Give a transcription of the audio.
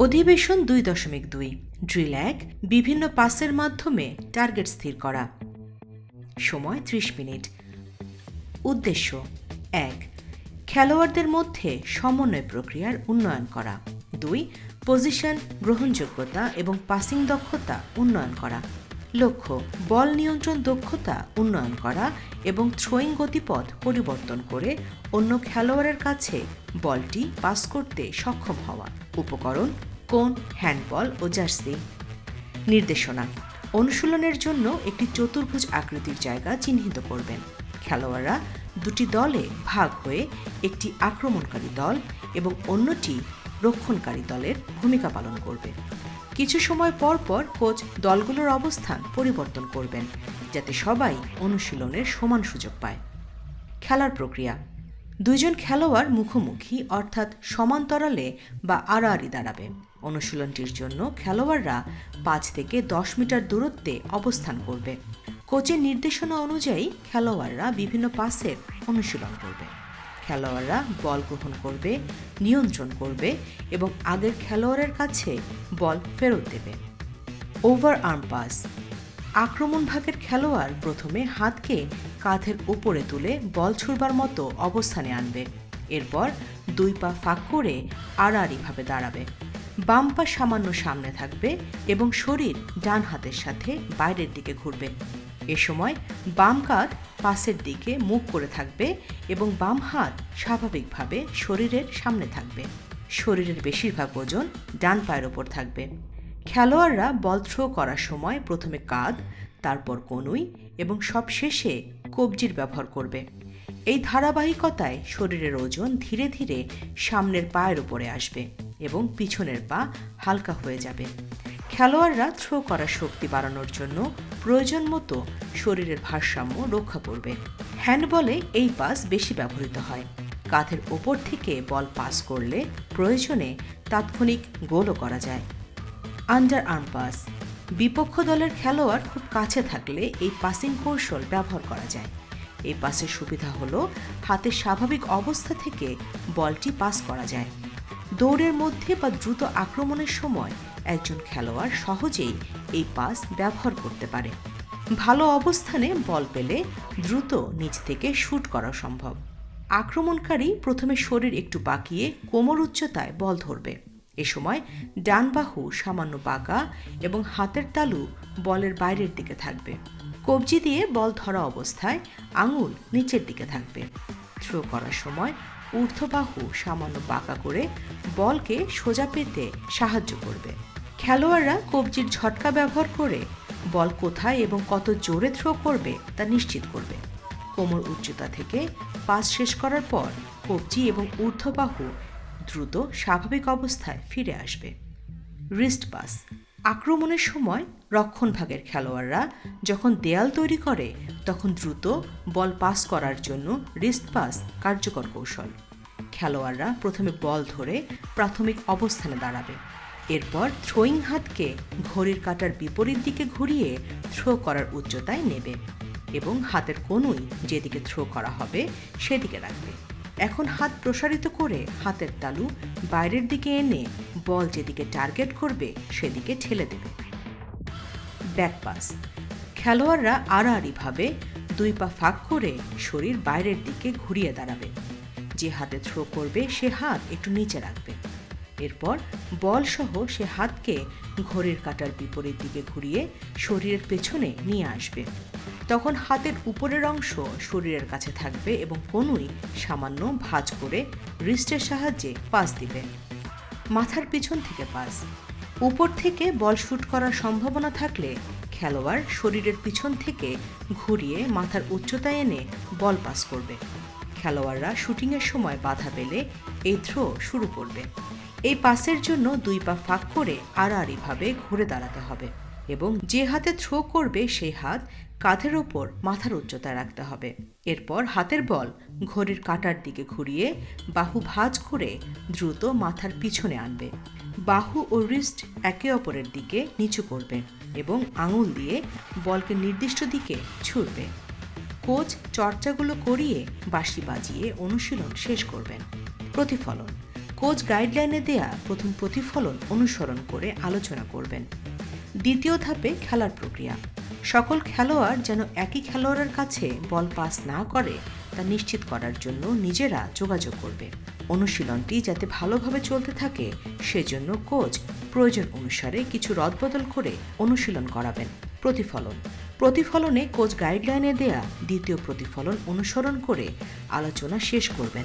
অধিবেশন 2.2 ড্রিল 1 বিভিন্ন পাসের মাধ্যমে টার্গেট স্থির করা। সময় 30 মিনিট। উদ্দেশ্য 1 খেলোয়াড়দের মধ্যে সমন্বয় প্রক্রিয়ার উন্নয়ন করা। 2 পজিশন গ্রহণযোগ্যতা এবং পাসিং দক্ষতা উন্নয়ন করা। লক্ষ্য বল নিয়ন্ত্রণ দক্ষতা উন্নয়ন করা এবং থ্রোয়িং গতিপথ পরিবর্তন করে অন্য খেলোয়াড়ের কাছে বলটি পাস করতে সক্ষম হওয়া। উপকরণ কোন, হ্যান্ডবল ও জার্সি। নির্দেশনা অনুশীলনের জন্য একটি চতুর্ভুজ আকৃতির জায়গা চিহ্নিত করবেন। খেলোয়াড়রা দুটি দলে ভাগ হয়ে একটি আক্রমণকারী দল এবং অন্যটি রক্ষণকারী দলের ভূমিকা পালন করবে। কিছু সময় পর পর কোচ দলগুলোর অবস্থান পরিবর্তন করবেন যাতে সবাই অনুশীলনের সমান সুযোগ পায়। খেলার প্রক্রিয়া 2 জন খেলোয়াড় মুখোমুখি অর্থাৎ সমান্তরালে বা আড়াআড়ি দাঁড়াবে। অনুশীলনটির জন্য খেলোয়াড়রা 5 থেকে 10 মিটার দূরত্বে অবস্থান করবে। কোচের নির্দেশনা অনুযায়ী খেলোয়াড়রা বিভিন্ন পাসের অনুশীলন করবে। খেলোয়াড়রা বল গ্রহণ করবে, নিয়ন্ত্রণ করবে এবং আগের খেলোয়াড়ের কাছে বল ফেরত দেবে। ওভার আর্ম পাস আক্রমণ ভাগের খেলোয়াড় প্রথমে হাতকে কাঁধের উপরে তুলে বল ছুড়বার মতো অবস্থানে আনবে। এরপর 2 পা ফাঁক করে আড়াআড়িভাবে দাঁড়াবে। বাম পা সামান্য সামনে থাকবে এবং শরীর ডান হাতের সাথে বাইরের দিকে ঘুরবে। এ সময় বাম কাঁধ পাসের দিকে মুখ করে থাকবে এবং বাম হাত স্বাভাবিকভাবে শরীরের সামনে থাকবে। শরীরের বেশিরভাগ ওজন ডান পায়ের ওপর থাকবে। খেলোয়াড়রা বল থ্রো করার সময় প্রথমে কাঁধ, তারপর কনুই এবং সবশেষে কবজির ব্যবহার করবে। এই ধারাবাহিকতায় শরীরের ওজন ধীরে ধীরে সামনের পায়ের উপরে আসবে এবং পিছনের পা হালকা হয়ে যাবে। খেলোয়াড়রা থ্রো করার শক্তি বাড়ানোর জন্য প্রয়োজন মতো শরীরের ভারসাম্য রক্ষা করবে। হ্যান্ডবলে এই পাস বেশি ব্যবহৃত হয়। কাঁধের ওপর থেকে বল পাস করলে প্রয়োজনে তাৎক্ষণিক গোলও করা যায়। আন্ডার আর্ম পাস বিপক্ষ দলের খেলোয়াড় খুব কাছে থাকলে এই পাসিং কৌশল ব্যবহার করা যায়। এই পাসের সুবিধা হলো হাতের স্বাভাবিক অবস্থা থেকে বলটি পাস করা যায়। দৌড়ের মধ্যে বা দ্রুত আক্রমণের সময় একজন খেলোয়াড় সহজেই এই পাস ব্যবহার করতে পারে। ভালো অবস্থানে বল পেলে দ্রুত নিচ থেকে শুট করা সম্ভব। আক্রমণকারী প্রথমে শরীর একটু বাঁকিয়ে কোমর উচ্চতায় বল ধরবে। এ সময় ডান বাহু সামান্য বাঁকা এবং হাতের তালু বলের বাইরের দিকে থাকবে। কবজি দিয়ে বল ধরা অবস্থায় আঙুল নিচের দিকে থাকবে। থ্রো করার সময় ঊর্ধ্ববাহু সামান্য বাঁকা করে বলকে সোজা পেতে সাহায্য করবে। খেলোয়াড়রা কবজির ঝটকা ব্যবহার করে বল কোথায় এবং কত জোরে থ্রো করবে তা নিশ্চিত করবে। কোমর উচ্চতা থেকে পাস শেষ করার পর কবজি এবং ঊর্ধ্ববাহু দ্রুত স্বাভাবিক অবস্থায় ফিরে আসবে। রিস্ট পাস আক্রমণের সময় রক্ষণভাগের খেলোয়াড়রা যখন দেয়াল তৈরি করে তখন দ্রুত বল পাস করার জন্য রিস্ট পাস কার্যকর কৌশল। খেলোয়াড়রা প্রথমে বল ধরে প্রাথমিক অবস্থানে দাঁড়াবে। এরপর থ্রোয়িং হাতকে ঘড়ির কাঁটার বিপরীত দিকে ঘুরিয়ে থ্রো করার উচ্চতায় নেবে এবং হাতের কনুই যেদিকে থ্রো করা হবে সেদিকে রাখবে। এখন হাত প্রসারিত করে হাতের তালু বাইরের দিকে এনে বল যেদিকে টার্গেট করবে সেদিকে ঠেলে দেবে। ব্যাক পাস খেলোয়াড়রা আড়াআড়িভাবে 2 পা ফাঁক করে শরীর বাইরের দিকে ঘুরিয়ে দাঁড়াবে। যে হাতে থ্রো করবে সে হাত একটু নিচে রাখবে। এরপর বল সহ সে হাতকে ঘড়ির কাঁটার বিপরীত দিকে ঘুরিয়ে শরীরের পেছনে নিয়ে আসবে। তখন হাতের উপরের অংশ শরীরের কাছে থাকবে এবং কনুই সামান্য ভাঁজ করে রিস্টের সাহায্যে পাস দিবে। মাথার পিছন থেকে পাস উপর থেকে বল শুট করার সম্ভাবনা থাকলে খেলোয়াড় শরীরের পিছন থেকে ঘুরিয়ে মাথার উচ্চতায় এনে বল পাস করবে। খেলোয়াড়রা শুটিংয়ের সময় বাধা পেলে এই থ্রো শুরু করবে। এই পাসের জন্য 2 পা ফাঁক করে আড়াআড়িভাবে ঘুরে দাঁড়াতে হবে এবং যে হাতে থ্রো করবে সেই হাত কাঁধের ওপর মাথার উচ্চতায় রাখতে হবে। এরপর হাতের বল ঘড়ির কাঁটার দিকে ঘুরিয়ে বাহু ভাঁজ করে দ্রুত মাথার পিছনে আনবে। বাহু ও রিস্ট একে অপরের দিকে নিচু করবে এবং আঙুল দিয়ে বলকে নির্দিষ্ট দিকে ছুড়বে। কোচ চর্চাগুলো করিয়ে বাঁশি বাজিয়ে অনুশীলন শেষ করবেন। প্রতিফলন কোচ গাইডলাইনে দেয়া প্রথম প্রতিফলন অনুসরণ করে আলোচনা করবেন। দ্বিতীয় ধাপে খেলার প্রক্রিয়া। সকল খেলোয়াড় যেন একই খেলোয়াড়ের কাছে বল পাস না করে তা নিশ্চিত করার জন্য নিজেরা যোগাযোগ করবে। অনুশীলনটি যাতে ভালোভাবে চলতে থাকে সেজন্য কোচ প্রয়োজন অনুসারে কিছু রদবদল করে অনুশীলন করাবেন। প্রতিফলনে কোচ গাইডলাইনে দেয়া দ্বিতীয় প্রতিফলন অনুসরণ করে আলোচনা শেষ করবেন।